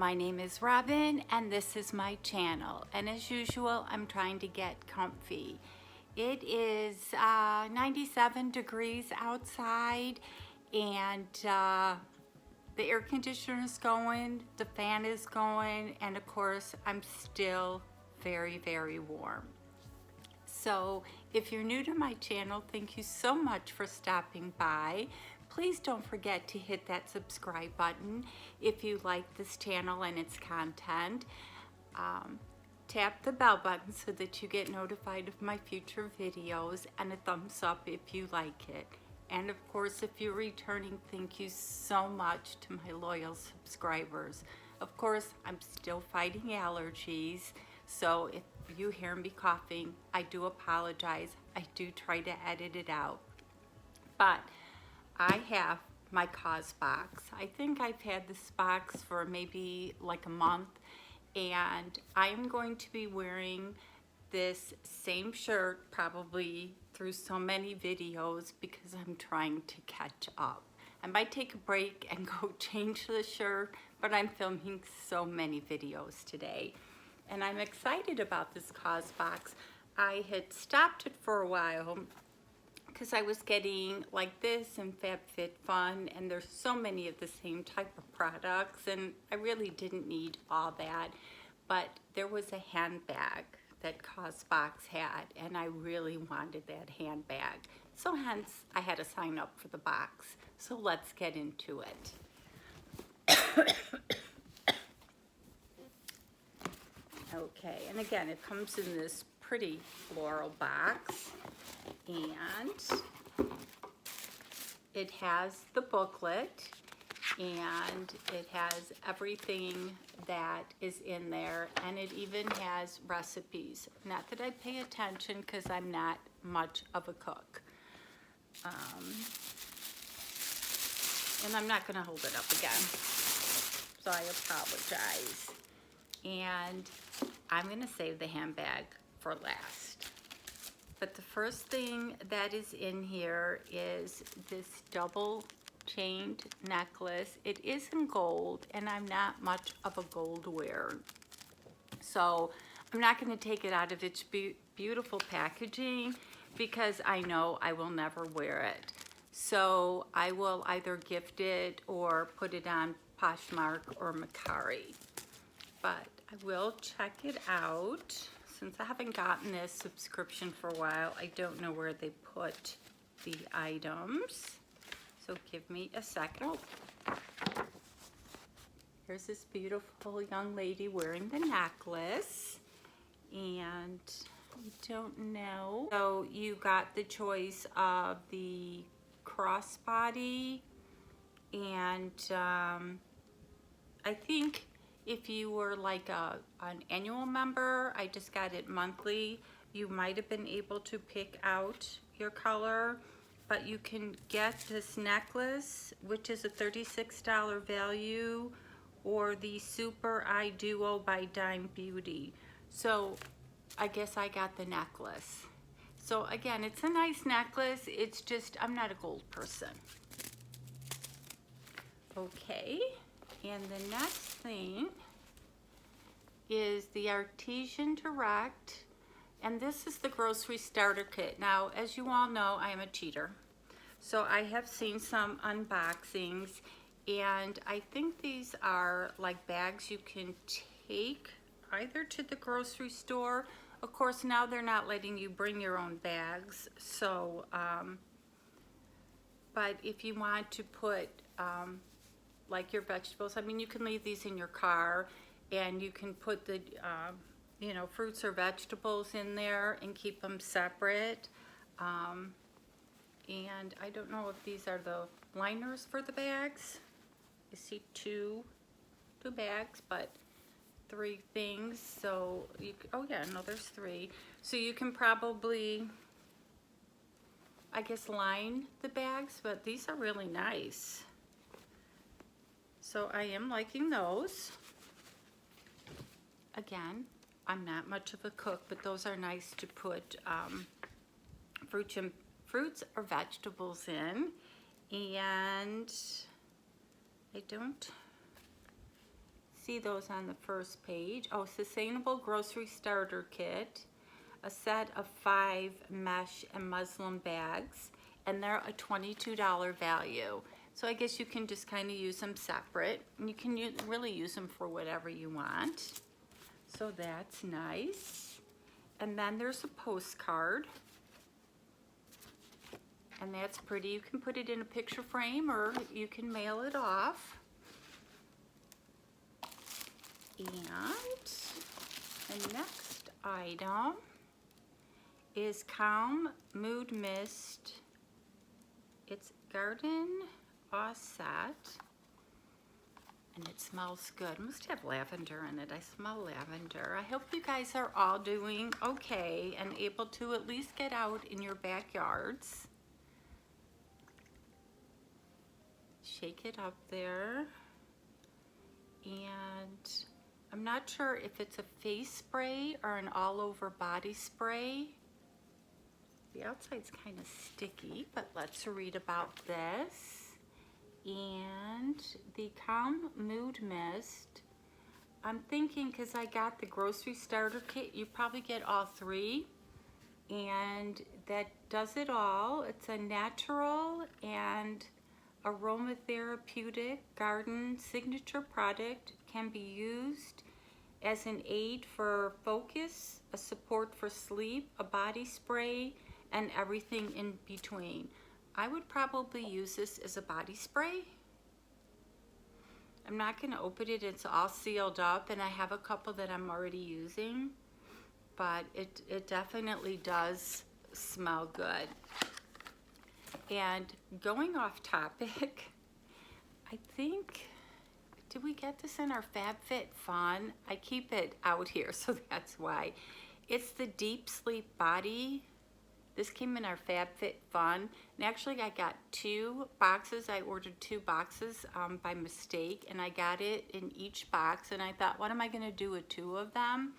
my name is Robin and this is my channel, and as usual I'm trying to get comfy. It is 97 degrees outside and the air conditioner is going, the fan is going, and of course I'm still very, very warm. So if you're new to my channel, thank you so much for stopping by. Please don't forget to hit that subscribe button if you like this channel and its content. Tap the bell button so that you get notified of my future videos, and a thumbs up if you like it. And of course, if you're returning, thank you so much to my loyal subscribers. Of course, I'm still fighting allergies, so if you hear me coughing, I do apologize. I do try to edit it out. But I have my Causebox. I think I've had this box for maybe like a month, and I'm going to be wearing this same shirt probably through so many videos because I'm trying to catch up. I might take a break and go change the shirt, but I'm filming so many videos today. And I'm excited about this Causebox. I had stopped it for a while because I was getting like this and FabFitFun, and there's so many of the same type of products, and I really didn't need all that. But there was a handbag that Causebox had, and I really wanted that handbag. So hence, I had to sign up for the box. So let's get into it. Okay, and again, it comes in this pretty floral box, and it has the booklet, and it has everything that is in there, and it even has recipes. Not that I pay attention because I'm not much of a cook. And I'm not going to hold it up again, so I apologize. And I'm going to save the handbag for last. But the first thing that is in here is this double chained necklace. It is in gold, and I'm not much of a gold wearer, so I'm not going to take it out of its beautiful packaging because I know I will never wear it. So I will either gift it or put it on Poshmark or Mercari. But I will check it out. Since I haven't gotten this subscription for a while, I don't know where they put the items. So give me a second. Here's this beautiful young lady wearing the necklace. And I don't know. So you got the choice of the crossbody, and I think if you were like an annual member, I just got it monthly, you might have been able to pick out your color, but you can get this necklace, which is a $36 value, or the Super Eye Duo by Dime Beauty. So I guess I got the necklace. So again, it's a nice necklace. It's just, I'm not a gold person. Okay, and the next thing is the Artesian Direct, and this is the grocery starter kit. Now, as you all know, I am a cheater, so I have seen some unboxings, and I think these are like bags you can take either to the grocery store. Of course, now they're not letting you bring your own bags, so but if you want to put like your vegetables, I mean, you can leave these in your car, and you can put the you know, fruits or vegetables in there and keep them separate. And I don't know if these are the liners for the bags. I see two bags, but 3 things. So you, oh yeah, no, there's 3. So you can probably, I guess, line the bags, but these are really nice. So I am liking those. Again, I'm not much of a cook, but those are nice to put fruits or vegetables in. And I don't see those on the first page. Oh, Sustainable Grocery Starter Kit, a set of 5 mesh and muslin bags, and they're a $22 value. So I guess you can just kind of use them separate, and you can really use them for whatever you want. So that's nice. And then there's a postcard, and that's pretty. You can put it in a picture frame or you can mail it off. And the next item is Calm Mood Mist. It's Garden Offset, and it smells good. It must have lavender in it. I smell lavender. I hope you guys are all doing okay and able to at least get out in your backyards. Shake it up there. And I'm not sure if it's a face spray or an all-over body spray. The outside's kind of sticky, but let's read about this. And the Calm Mood Mist, I'm thinking because I got the grocery starter kit, you probably get all 3, and that does it all. It's a natural and aromatherapeutic garden signature product, can be used as an aid for focus, a support for sleep, a body spray, and everything in between. I would probably use this as a body spray. I'm not going to open it. It's all sealed up, and I have a couple that I'm already using, but it definitely does smell good. And going off topic, I think, did we get this in our FabFitFun? I keep it out here, so that's why. It's the Deep Sleep Body. This came in our FabFitFun, and actually I got 2 boxes. I ordered 2 boxes by mistake, and I got it in each box, and I thought, what am I gonna do with 2 of them?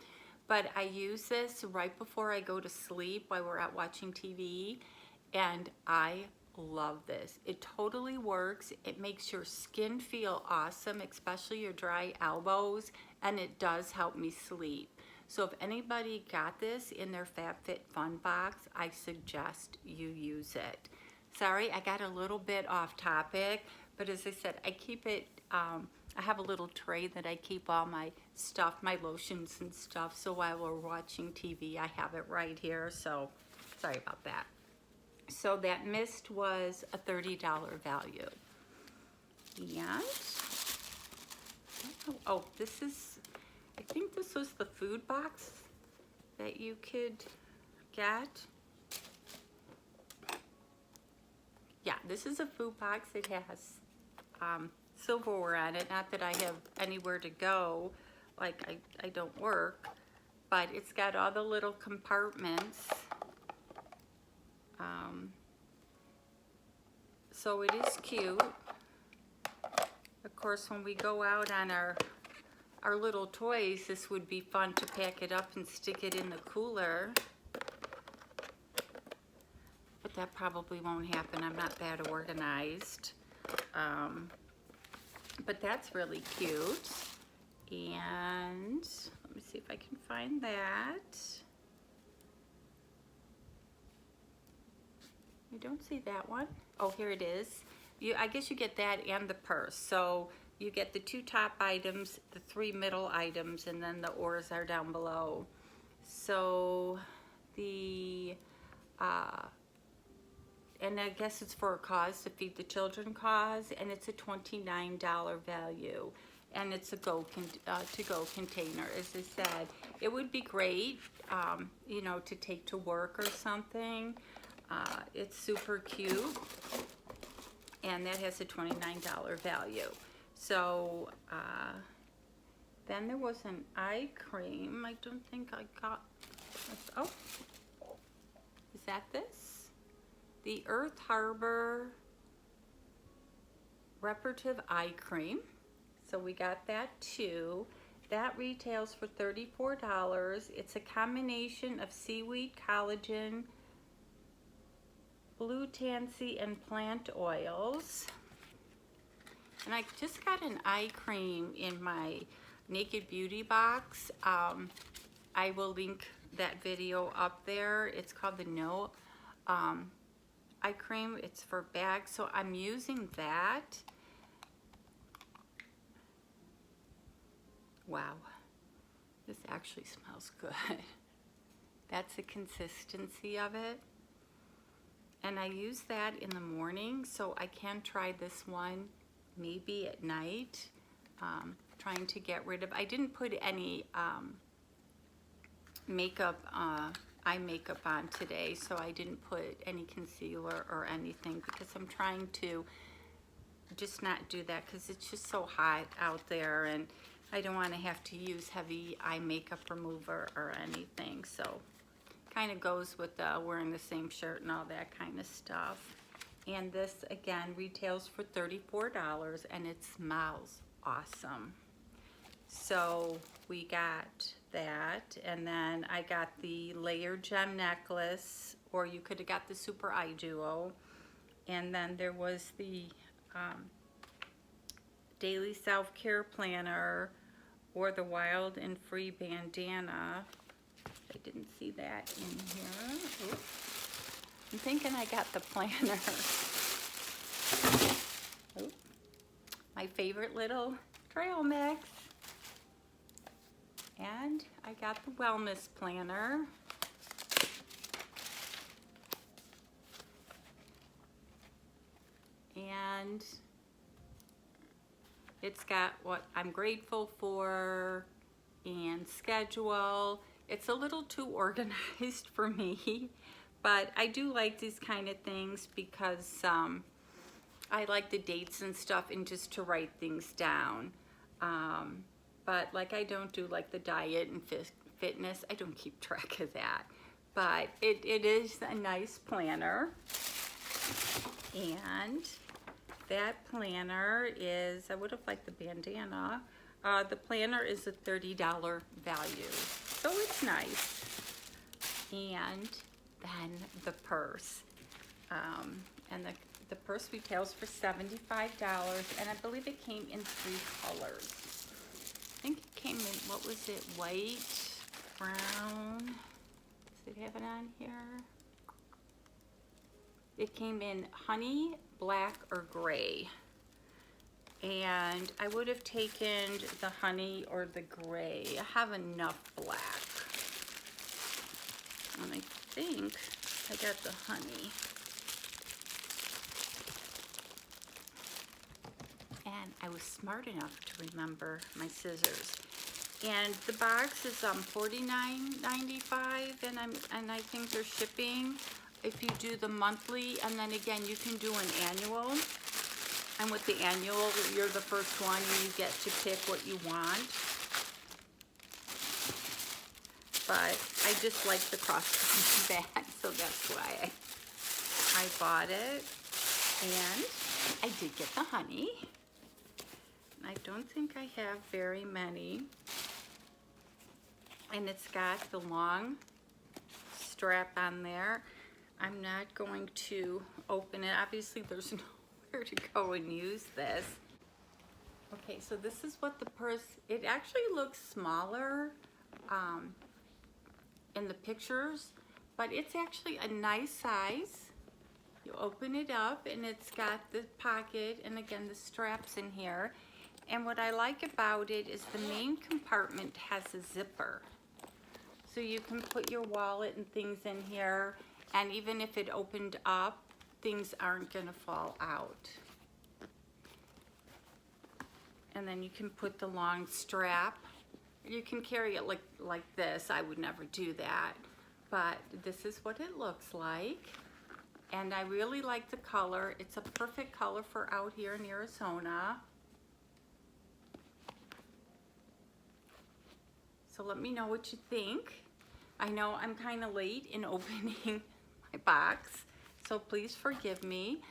But I use this right before I go to sleep while we're out watching TV, and I love this. It totally works. It makes your skin feel awesome, especially your dry elbows, and it does help me sleep. So if anybody got this in their FabFitFun box, I suggest you use it. Sorry, I got a little bit off topic, but as I said, I keep it, I have a little tray that I keep all my stuff, my lotions and stuff, so while we're watching TV, I have it right here, so sorry about that. So that mist was a $30 value. And, oh, this is, I think this was the food box that you could get. Yeah, this is a food box. It has silverware on it. Not that I have anywhere to go, like I don't work, but it's got all the little compartments. So it is cute. Of course, when we go out on our little toys, this would be fun to pack it up and stick it in the cooler. But that probably won't happen. I'm not that organized. But that's really cute. And let me see if I can find that. I don't see that one. Oh, here it is. I guess you get that and the purse. So you get the 2 top items, the 3 middle items, and then the oars are down below. So the, and I guess it's for a cause, to feed the children cause, and it's a $29 value. And it's a to-go container. As I said, it would be great, you know, to take to work or something. It's super cute, and that has a $29 value. So then there was an eye cream. I don't think I got this. Oh, is that this? The Earth Harbor Reparative Eye Cream. So we got that too. That retails for $34. It's a combination of seaweed, collagen, blue tansy, and plant oils. And I just got an eye cream in my Naked Beauty box. I will link that video up there. It's called the No Eye Cream. It's for bags, so I'm using that. Wow, this actually smells good. That's the consistency of it. And I use that in the morning, so I can try this one maybe at night. Trying to get rid of, I didn't put any makeup, eye makeup on today, so I didn't put any concealer or anything because I'm trying to just not do that because it's just so hot out there and I don't want to have to use heavy eye makeup remover or anything. So kind of goes with wearing the same shirt and all that kind of stuff. And this again retails for $34 and it smells awesome. So we got that, and then I got the layered gem necklace, or you could have got the Super Eye Duo. And then there was the daily self-care planner, or the wild and free bandana. I didn't see that in here. Oops. I'm thinking I got the planner. Oops. My favorite little trail mix. And I got the wellness planner. And it's got what I'm grateful for and schedule. It's a little too organized for me, but I do like these kind of things because I like the dates and stuff and just to write things down. But like I don't do like the diet and fitness. I don't keep track of that. But it is a nice planner. And that planner is, I would have liked the bandana. The planner is a $30 value. So it's nice. And then the purse. And the purse retails for $75. And I believe it came in 3 colors. I think it came in, what was it, white, brown, does it have it on here? It came in honey, black, or gray. And I would have taken the honey or the gray. I have enough black. And I think I got the honey. And I was smart enough to remember my scissors. And the box is $49.95, and I think they're shipping if you do the monthly, and then again you can do an annual. And with the annual, you're the first one and you get to pick what you want. But I just like the cross bag, so that's why I bought it. And I did get the honey. I don't think I have very many. And it's got the long strap on there. I'm not going to open it. Obviously, there's nowhere to go and use this. Okay, so this is what the purse, it actually looks smaller in the pictures, but it's actually a nice size. You open it up and it's got the pocket and again the straps in here. And what I like about it is the main compartment has a zipper. So you can put your wallet and things in here, and even if it opened up, things aren't gonna fall out. And then you can put the long strap. You can carry it like this. I would never do that, but this is what it looks like. And I really like the color. It's a perfect color for out here in Arizona. So let me know what you think. I know I'm kind of late in opening my box, so please forgive me.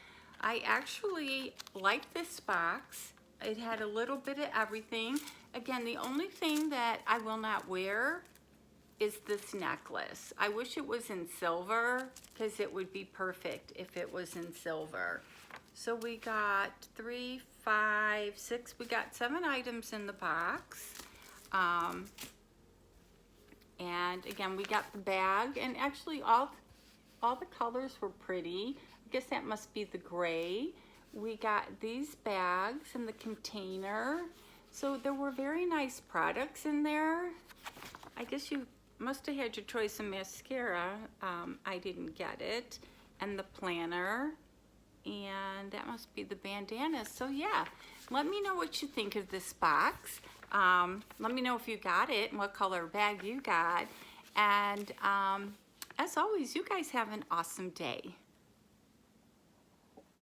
I actually like this box. It had a little bit of everything. Again, the only thing that I will not wear is this necklace. I wish it was in silver because it would be perfect if it was in silver. So we got 3, 5, 6, we got 7 items in the box. And again, we got the bag, and actually all the colors were pretty. I guess that must be the gray. We got these bags in the container. So there were very nice products in there. I guess you must have had your choice of mascara. I didn't get it. And the planner. And that must be the bandanas. So yeah, let me know what you think of this box. Let me know if you got it and what color bag you got. And as always, you guys have an awesome day.